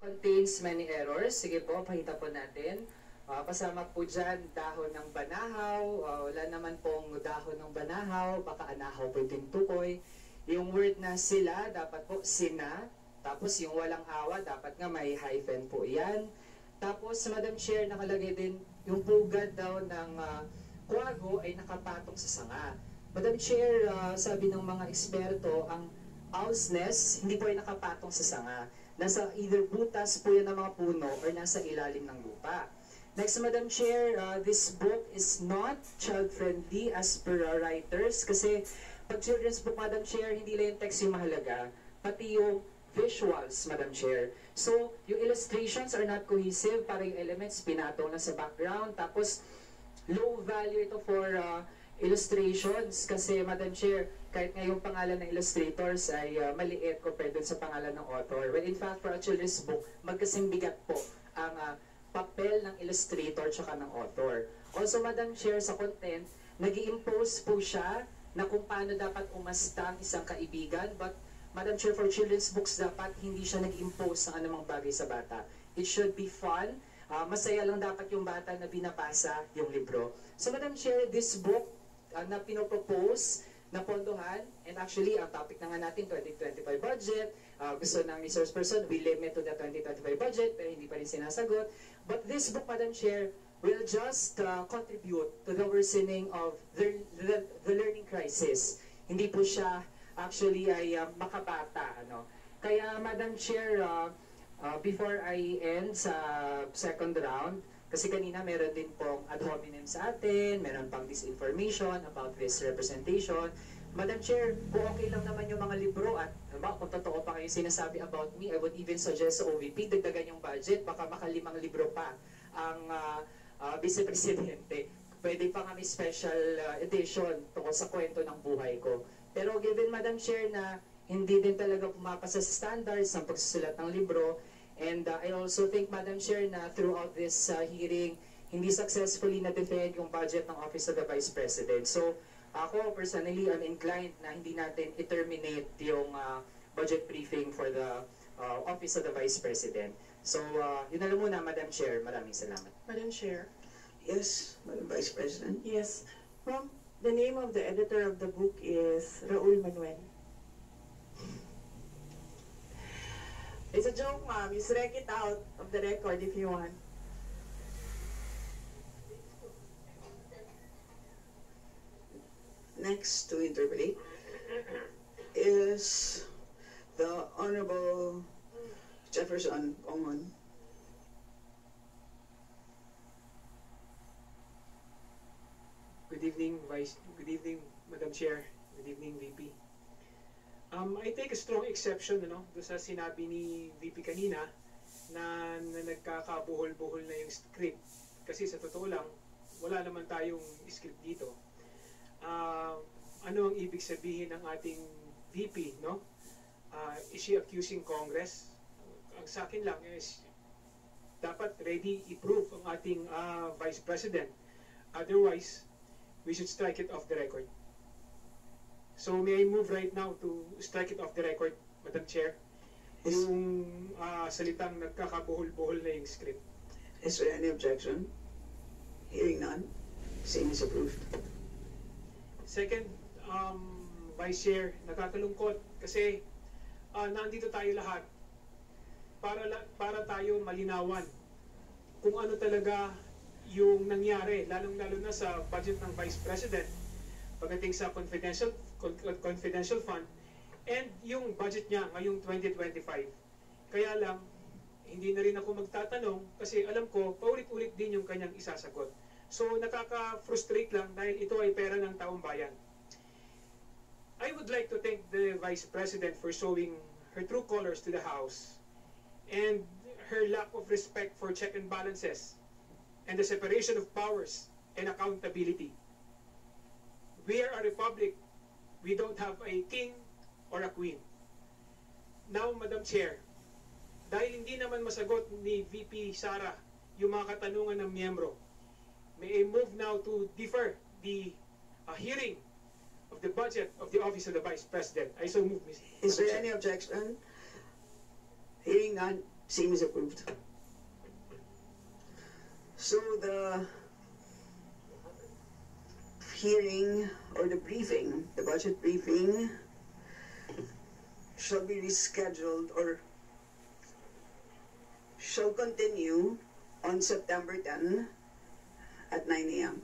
Contains many errors. Sige po, pakita po natin. Kasama po dyan, dahon ng banahaw. Wala naman pong dahon ng banahaw. Baka anahaw po yung tukoy. Yung word na sila, dapat po sina. Tapos yung walang awa, dapat nga may hyphen po yan. Tapos, Madam Chair, nakalagay din yung pugad daw ng kwago ay nakapatong sa sanga. Madam Chair, sabi ng mga eksperto, ang owl's nest hindi po ay nakapatong sa sanga. Nasa either butas po yan ng mga puno or nasa ilalim ng lupa. Next, Madam Chair, this book is not child-friendly as per writers kasi pag children's book, Madam Chair, hindi lang yung text yung mahalaga, pati yung visuals, Madam Chair. So, yung illustrations are not cohesive, para yung elements pinatong na sa background, tapos low value ito for illustrations kasi, Madam Chair, kahit nga yung pangalan ng illustrators ay maliit compared dun sa pangalan ng author. When in fact, for a children's book, magkasing bigat po ang papel ng illustrator tsaka ng author. Also, Madam Chair, sa content, nag-i-impose po siya na kung paano dapat umasta ang isang kaibigan, but Madam Chair, for children's books, dapat hindi siya nag-impose ng anumang bagay sa bata. It should be fun. Masaya lang dapat yung bata na binabasa yung libro. So, Madam Chair, this book na pinopropose na pondohan, and actually, ang topic na nga natin, 2025 budget, gusto ng resource person, we limit to the 2025 budget, pero hindi pa rin sinasagot. But this book, Madam Chair, will just contribute to the worsening of the learning crisis. Hindi po siya actually ay makabata. Kaya, Madam Chair, before I end sa second round, kasi kanina meron din pong ad hominem sa atin, meron pang disinformation about this representation. Madam Chair, kung okay lang naman yung mga libro at kung totoo pa kayo sinasabi about me, I would even suggest sa OVP, dagdagan yung budget, baka makalimang libro pa ang Vice Presidente. Pwede pa kami special edition tungkol sa kwento ng buhay ko. Pero given, Madam Chair, na hindi din talaga pumapasa sa standards ng pagsusulat ng libro, and I also think, Madam Chair, na throughout this hearing, hindi successfully na-defend yung budget ng Office of the Vice President. So, ako, personally, I'm inclined na hindi natin i-terminate yung budget briefing for the Office of the Vice President. So, yun na lang muna, Madam Chair. Maraming salamat. Madam Chair. Yes, Madam Vice President. Yes. The name of the editor of the book is Raul Manuel. It's a joke, ma'am. You strike it out of the record if you want. Next to interpolate is the Honorable Jefferson Ongon. Good evening, Madam Chair. Good evening, VP. I take a strong exception doon sa sinabi ni VP kanina na nagkakabuhol-buhol na yung script. Kasi sa totoo lang, wala naman tayong script dito. Ano ang ibig sabihin ng ating VP, no? Is she accusing Congress? Ang sa akin lang is dapat ready i-prove ang ating Vice President. Otherwise, we should strike it off the record. So may I move right now to strike it off the record, Madam Chair? Yung salitang nagkakabuhol-buhol na yung script. Is there any objection? Hearing none, same is approved. Second, Vice Chair, nakakalungkot kasi nandito tayo lahat para tayo malinawan kung ano talaga yung nangyari, lalong-lalo na sa budget ng Vice President pagdating sa confidential fund and yung budget niya ngayong 2025. Kaya lang, hindi na rin ako magtatanong kasi alam ko, paulit-ulit din yung kanyang isasagot. So, nakaka-frustrate lang dahil ito ay pera ng taong bayan. I would like to thank the Vice President for showing her true colors to the House and her lack of respect for check and balances and the separation of powers and accountability. We are a republic. We don't have a king or a queen. Now, Madam Chair, dahil hindi naman masagot ni VP Sara yung mga katanungan ng miyembro, may I move now to defer the hearing of the budget of the Office of the Vice President. I so move, Ms. Is there any objection? Hearing none, Same is approved. So the hearing or the briefing, the budget briefing, shall be rescheduled or shall continue on September 10 at 9 a.m.